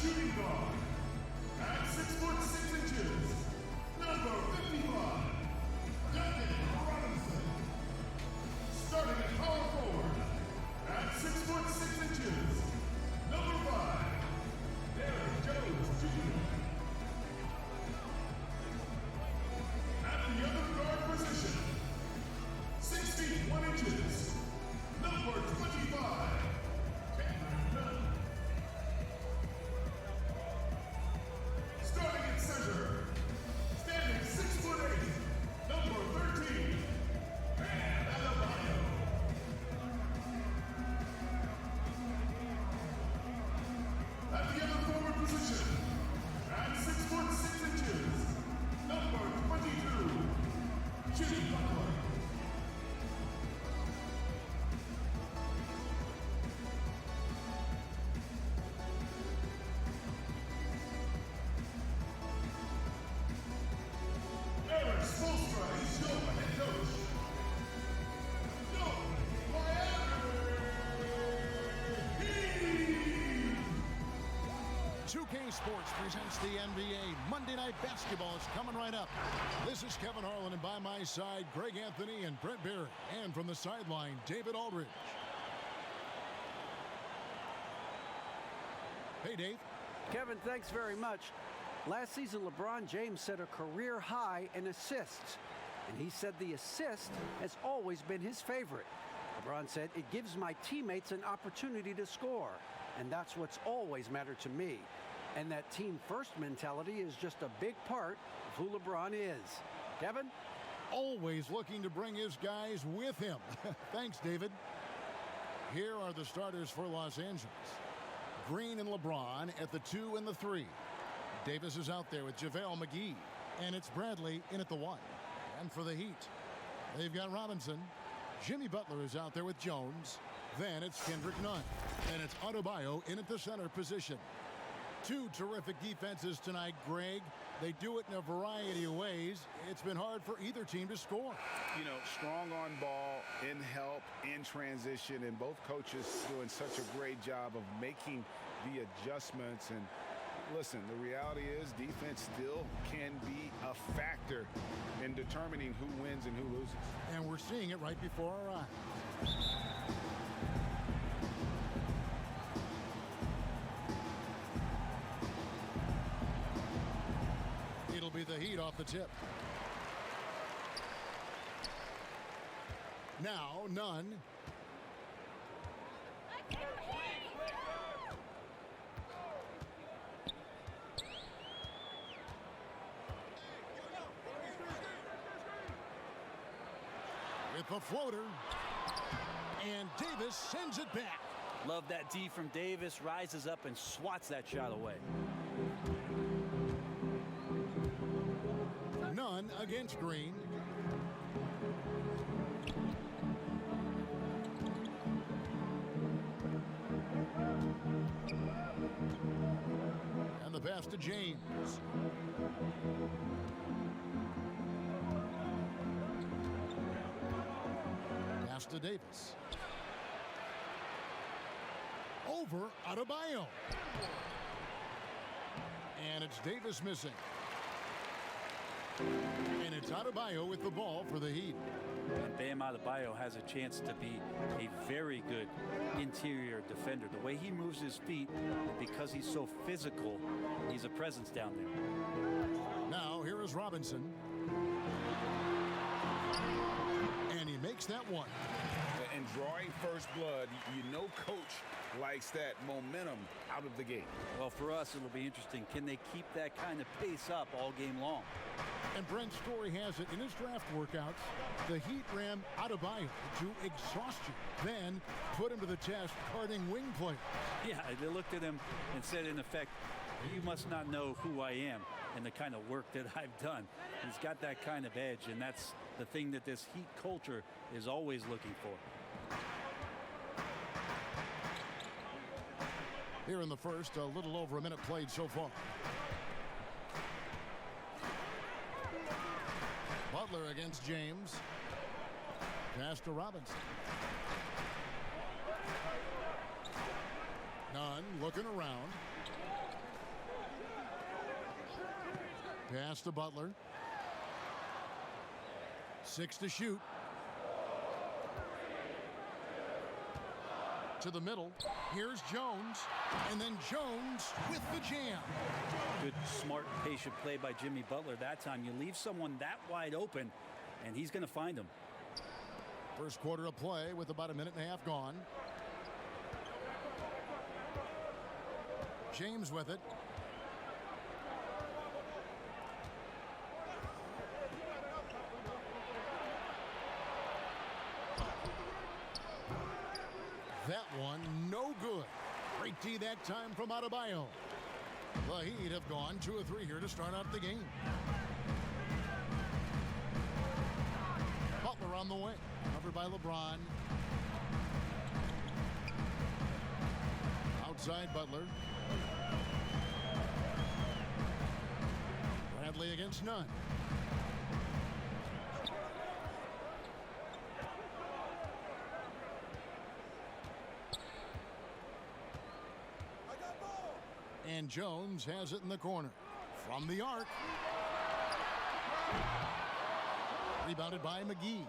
shooting guard. At 6 foot 6 inches, number 55, Duncan Robinson. Starting at power forward. At 6 foot 6 inches, number 5, Derek Jones Jr. At the other guard position, 6 feet 1 inches, number 25, Cameron Nunn. Starting at center, standing 6 foot 8, number 13, Bam Adebayo. At the other forward position, at 6 foot 6 inches, number 22, Jimmy Butler. Eric Spoelstra is your head coach. No, Miami Heat! 2K Sports presents the NBA. Monday Night Basketball is coming right up. This is Kevin Harlan, and by my side, Greg Anthony and Brent Barry. And from the sideline, David Aldridge. Hey, Dave. Kevin, thanks very much. Last season, LeBron James set a career high in assists, and he said the assist has always been his favorite. LeBron said, "It gives my teammates an opportunity to score, and that's what's always mattered to me." And that team-first mentality is just a big part of who LeBron is. Kevin? Always looking to bring his guys with him. Thanks, David. Here are the starters for Los Angeles. Green and LeBron at the 2 and the 3. Davis is out there with JaVale McGee. And it's Bradley in at the 1. And for the Heat, they've got Robinson. Jimmy Butler is out there with Jones. Then it's Kendrick Nunn. And it's Adebayo in at the center position. Two terrific defenses tonight, Greg. They do it in a variety of ways. It's been hard for either team to score. You know, strong on ball, in help, in transition, and both coaches doing such a great job of making the adjustments. And listen, the reality is defense still can be a factor in determining who wins and who loses. And we're seeing it right before our eyes. It'll be the Heat off the tip. Now, Nunn. With the floater. And Davis sends it back. Love that D from Davis. Rises up and swats that shot away. Nunn against Green. And the pass to James. Pass to Davis. Over Adebayo. And it's Davis missing. And it's Adebayo with the ball for the Heat. And Bam Adebayo has a chance to be a very good interior defender. The way he moves his feet, because he's so physical, he's a presence down there. Now here is Robinson. And he makes that one. And drawing first blood, you know coach likes that momentum out of the gate. Well, for us, it'll be interesting. Can they keep that kind of pace up all game long? And Brent Story has it in his draft workouts. The Heat ran Adebayo to exhaustion, then put him to the test guarding wing players. Yeah, they looked at him and said, in effect, you must not know who I am and the kind of work that I've done. He's got that kind of edge, and that's the thing that this Heat culture is always looking for. Here in the first, a little over a minute played so far. Butler against James. Pass to Robinson. Nunn looking around. Pass to Butler. 6 to shoot. To the middle. Here's Jones. And then Jones with the jam. Good, smart, patient play by Jimmy Butler that time. You leave someone that wide open, and he's going to find them. First quarter of play with about a minute and a half gone. James with it. That one, no good. Great D that time from Adebayo. The Heat have gone 2 of 3 here to start out the game. Butler on the way. Covered by LeBron. Outside Butler. Bradley against Nunn. And Jones has it in the corner. From the arc. Rebounded by McGee.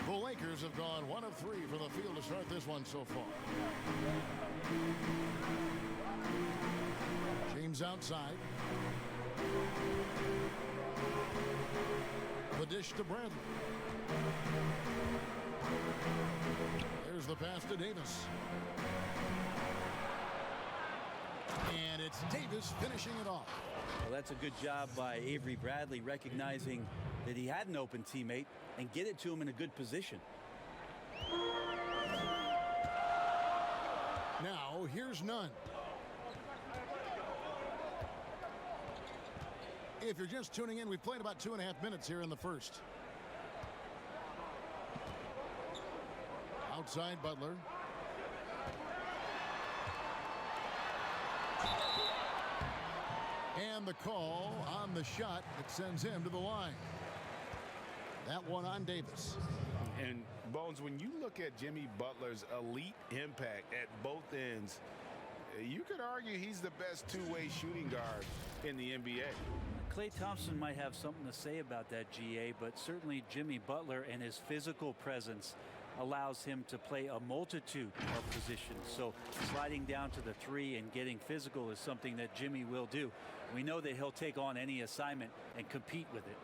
The Lakers have gone 1 of 3 from the field to start this one so far. James outside. The dish to Bradley. There's the pass to Davis. And it's Davis finishing it off. Well, that's a good job by Avery Bradley, recognizing that he had an open teammate and get it to him in a good position. Now, here's Nunn. If you're just tuning in, we've played about 2.5 minutes here in the first. Outside Butler. And the call on the shot that sends him to the line. That one on Davis. And Bones, when you look at Jimmy Butler's elite impact at both ends, you could argue he's the best two-way shooting guard in the NBA. Klay Thompson might have something to say about that, GA, but certainly Jimmy Butler and his physical presence allows him to play a multitude of positions. So sliding down to the 3 and getting physical is something that Jimmy will do. We know that he'll take on any assignment and compete with it.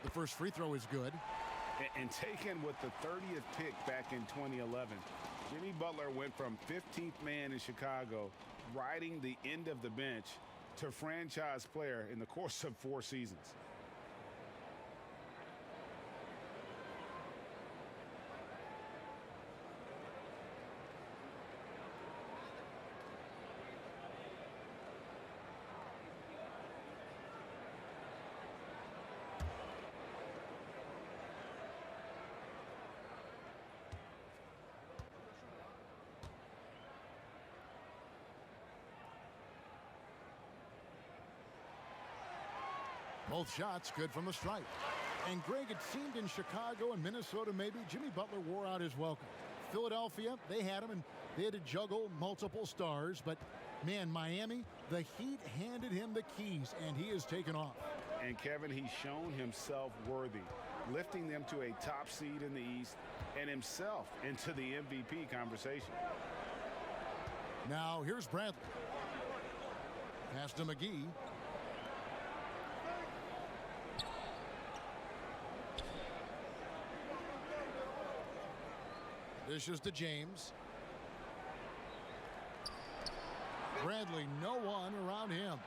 The first free throw is good. And taken with the 30th pick back in 2011, Jimmy Butler went from 15th man in Chicago, riding the end of the bench, to franchise player in the course of 4 seasons. Both shots good from the stripe. And Greg, it seemed in Chicago and Minnesota maybe Jimmy Butler wore out his welcome. Philadelphia, they had him and they had to juggle multiple stars. But man, Miami, the Heat handed him the keys and he has taken off. And Kevin, he's shown himself worthy, lifting them to a top seed in the East and himself into the MVP conversation. Now here's Bradley. Pass to McGee. Dishes to James. Bradley, no one around him.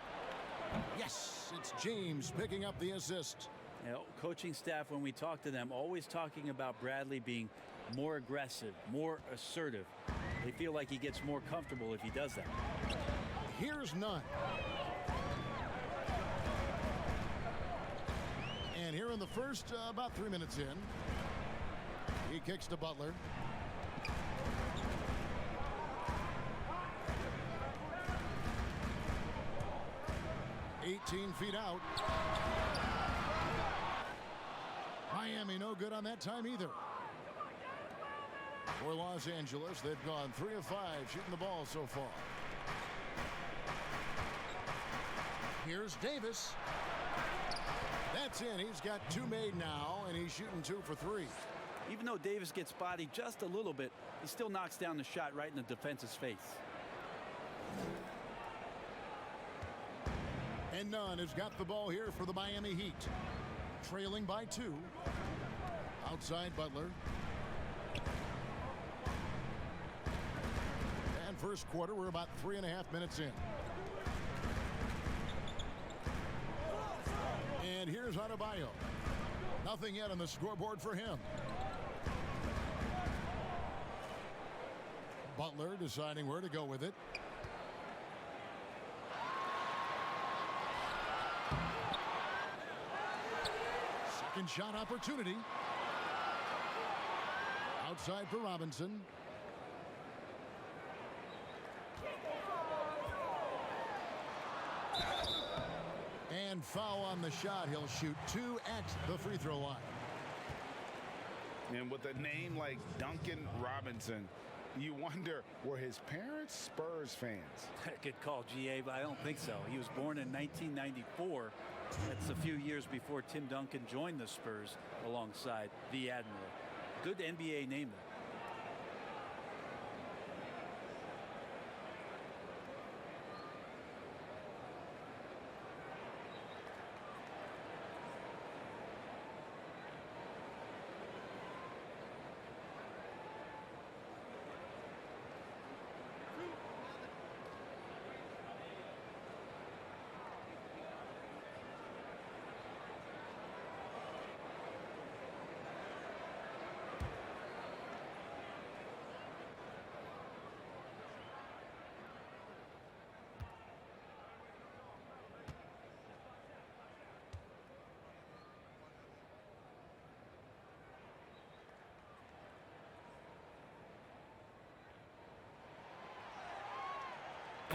Yes, it's James picking up the assist. You know, coaching staff, when we talk to them, always talking about Bradley being more aggressive, more assertive. They feel like he gets more comfortable if he does that. Here's none. And here in the first, about 3 minutes in, he kicks to Butler. "18 feet out." Miami no good on that time either. For Los Angeles, they've gone 3 of 5 shooting the ball so far. Here's Davis. That's in. He's got 2 made now, and he's shooting 2 for 3. Even though Davis gets bodied just a little bit, he still knocks down the shot right in the defense's face. And Nunn has got the ball here for the Miami Heat. Trailing by 2. Outside Butler. And first quarter, we're about 3.5 minutes in. And here's Adebayo. Nothing yet on the scoreboard for him. Butler deciding where to go with it. Second shot opportunity. Outside for Robinson. And foul on the shot. He'll shoot 2 at the free throw line. And with a name like Duncan Robinson, you wonder, were his parents Spurs fans? Good call, GA, but I don't think so. He was born in 1994. That's a few years before Tim Duncan joined the Spurs alongside the Admiral. Good NBA name, though.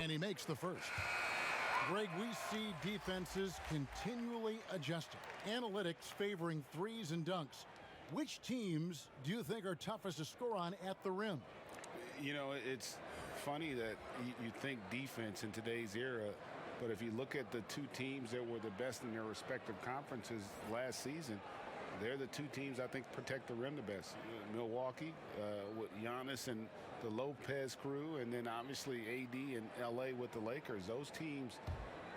And he makes the first. Greg, we see defenses continually adjusting. Analytics favoring threes and dunks. Which teams do you think are toughest to score on at the rim? You know, it's funny that you think defense in today's era, but if you look at the 2 teams that were the best in their respective conferences last season, they're the 2 teams I think protect the rim the best. Milwaukee with Giannis and the Lopez crew, and then obviously AD and LA with the Lakers. Those teams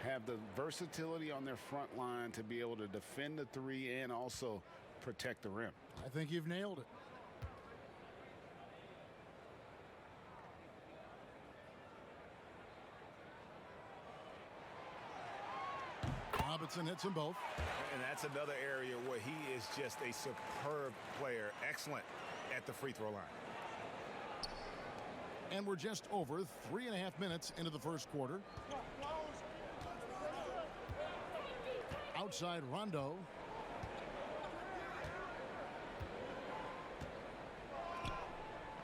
have the versatility on their front line to be able to defend the 3 and also protect the rim. I think you've nailed it. Robinson hits them both. And that's another area where he is just a superb player. Excellent at the free throw line. And we're just over 3.5 minutes into the first quarter. Outside Rondo.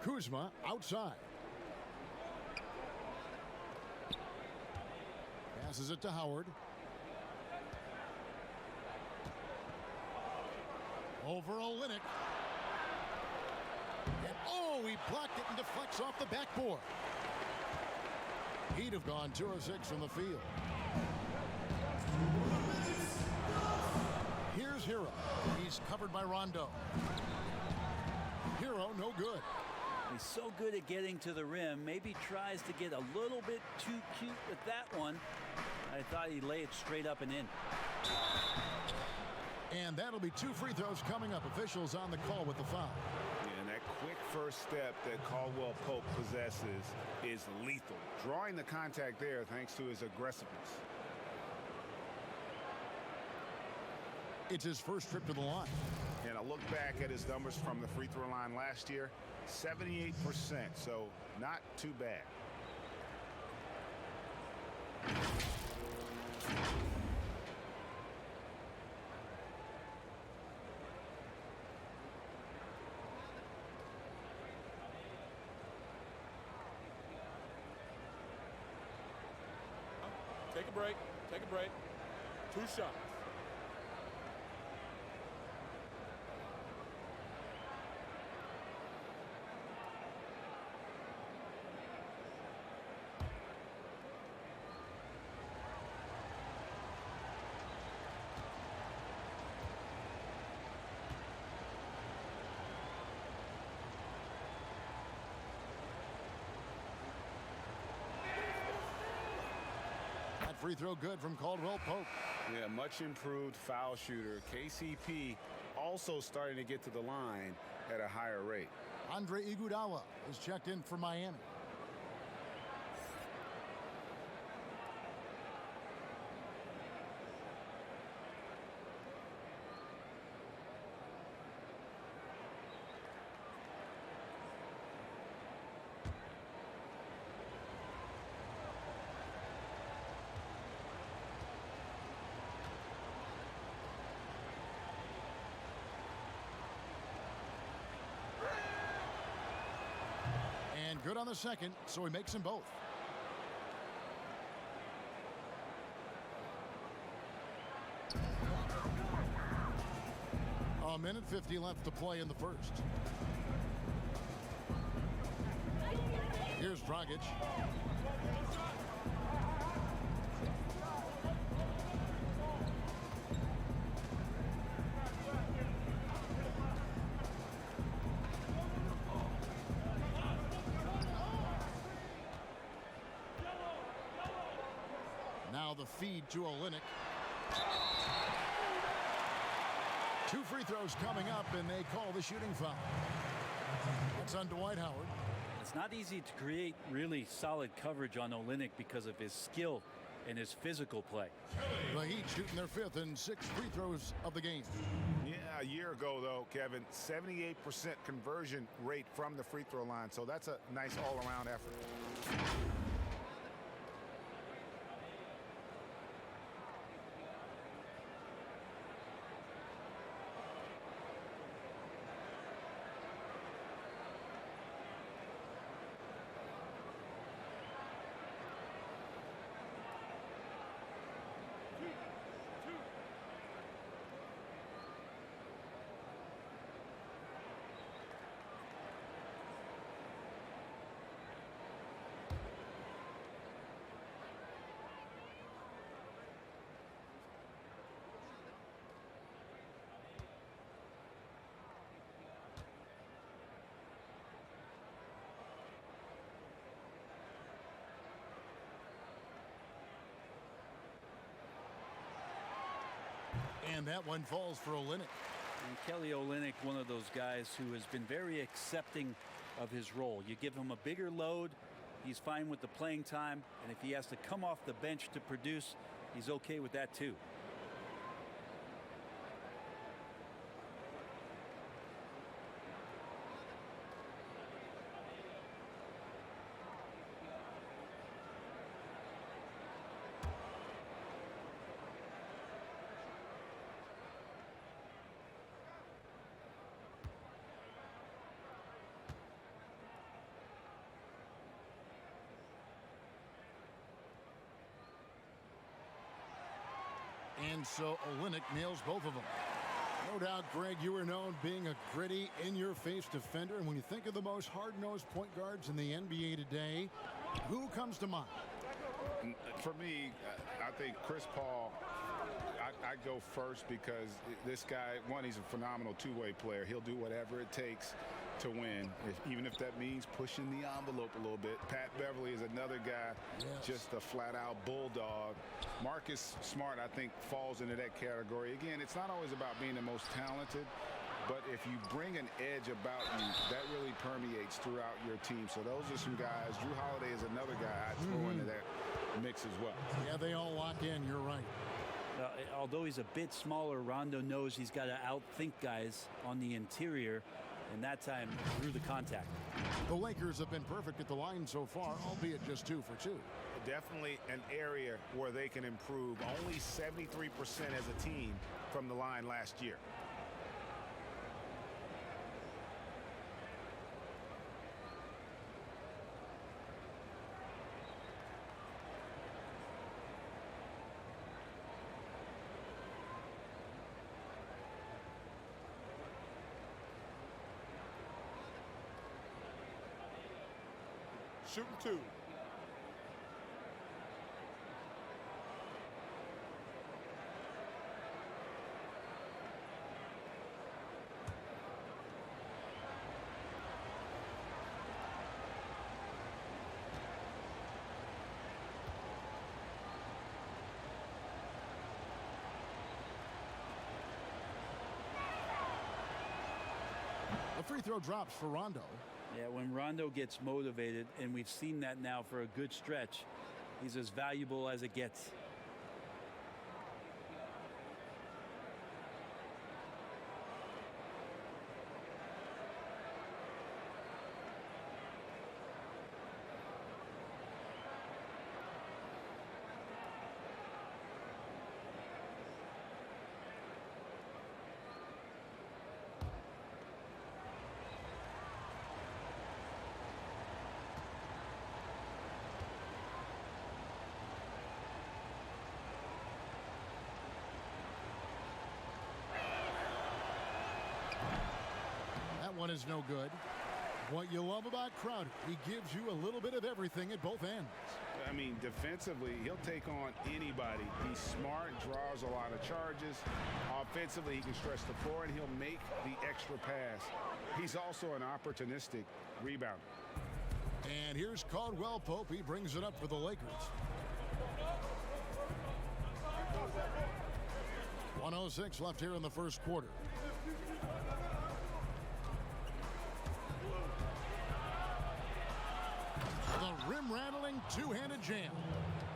Kuzma outside. Passes it to Howard. Over Olynyk. And oh, he blocked it and deflects off the backboard. He'd have gone 2 of 6 from the field. Here's Hero. He's covered by Rondo. Hero, no good. He's so good at getting to the rim. Maybe tries to get a little bit too cute with that one. I thought he'd lay it straight up and in. And that'll be 2 free throws coming up. Officials on the call with the foul. And that quick first step that Caldwell Pope possesses is lethal. Drawing the contact there thanks to his aggressiveness. It's his first trip to the line. And I look back at his numbers from the free throw line last year, 78%, so not too bad. Take a break. Take a break. 2 shots. That free throw good from Caldwell Pope. Yeah, much improved foul shooter. KCP also starting to get to the line at a higher rate. Andre Iguodala is checked in for Miami. And good on the second, so he makes them both. A minute 50 left to play in the first. Here's Dragic. Now the feed to Olynyk. 2 free throws coming up, and they call the shooting foul. That's on Dwight Howard. It's not easy to create really solid coverage on Olynyk because of his skill and his physical play. The Heat shooting their 5th and 6th free throws of the game. Yeah, a year ago, though, Kevin, 78% conversion rate from the free throw line. So that's a nice all-around effort. And that one falls for Olynyk. And Kelly Olynyk, one of those guys who has been very accepting of his role. You give him a bigger load, he's fine with the playing time, and if he has to come off the bench to produce, he's okay with that too. And so Olynyk nails both of them. No doubt, Greg, you are known being a gritty, in-your-face defender. And when you think of the most hard-nosed point guards in the NBA today, who comes to mind? For me, I think Chris Paul, I go first because this guy, one, he's a phenomenal two-way player. He'll do whatever it takes to win, even if that means pushing the envelope a little bit. Pat Beverly is another guy, just a flat-out bulldog. Marcus Smart, I think, falls into that category. Again, it's not always about being the most talented, but if you bring an edge about you, that really permeates throughout your team. So those are some guys. Drew Holiday is another guy I'd throw into that mix as well. Yeah, they all lock in. You're right. Although he's a bit smaller, Rondo knows he's got to outthink guys on the interior. and that time through the contact. The Lakers have been perfect at the line so far, albeit just 2 for 2. Definitely an area where they can improve. Only 73% as a team from the line last year. Shooting 2. The free throw drops for Rondo. Yeah, when Rondo gets motivated, and we've seen that now for a good stretch, he's as valuable as it gets. That one is no good. What you love about Crowder, he gives you a little bit of everything at both ends. I mean, defensively, he'll take on anybody. He's smart, draws a lot of charges. Offensively, he can stretch the floor, and he'll make the extra pass. He's also an opportunistic rebounder. And here's Caldwell Pope. He brings it up for the Lakers. 1:06 left here in the first quarter. The rim-rattling two-handed jam.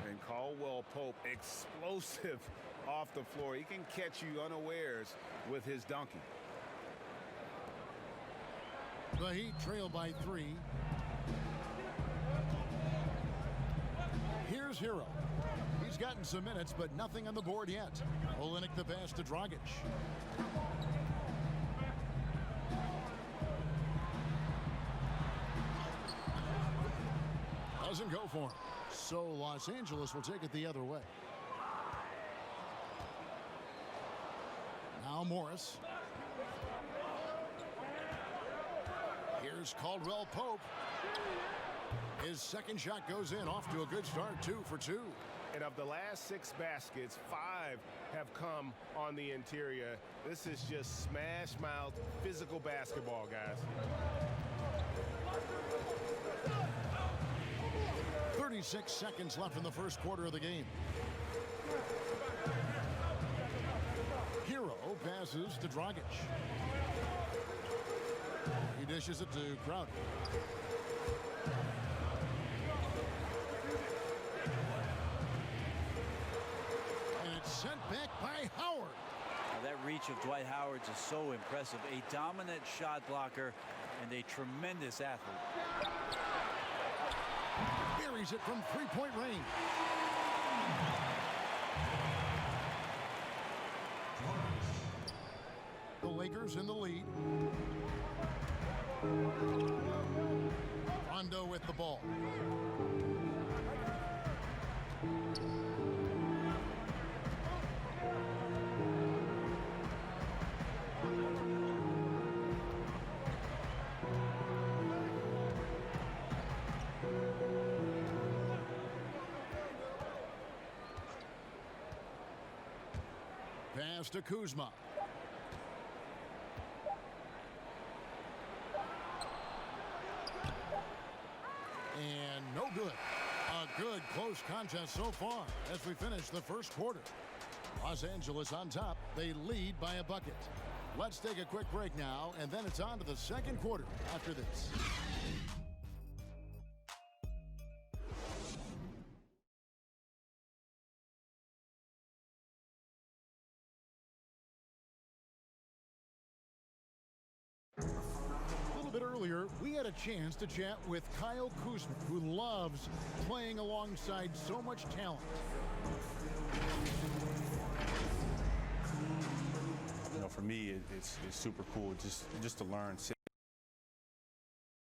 And Caldwell Pope, explosive off the floor. He can catch you unawares with his dunking. The Heat trail by 3. Here's Hero. He's gotten some minutes, but nothing on the board yet. Olynyk the pass to Dragic. Doesn't go for him. So Los Angeles will take it the other way. Now Morris. Here's Caldwell Pope. His second shot goes in, off to a good start, 2 for 2. And of the last 6 baskets, 5 have come on the interior. This is just smash mouth physical basketball, guys. 36 seconds left in the first quarter of the game. Hero passes to Dragic. He dishes it to Crowder. And it's sent back by Howard. Now, that reach of Dwight Howard is so impressive. A dominant shot blocker and a tremendous athlete. Buries it from three-point range. The Lakers in the lead. Rondo with the ball. Pass to Kuzma. And no good. A good close contest so far as we finish the first quarter. Los Angeles on top. They lead by a bucket. Let's take a quick break now, and then it's on to the second quarter after this. bit earlier, we had a chance to chat with Kyle Kuzma, who loves playing alongside so much talent. You know, for me, it's super cool just to learn.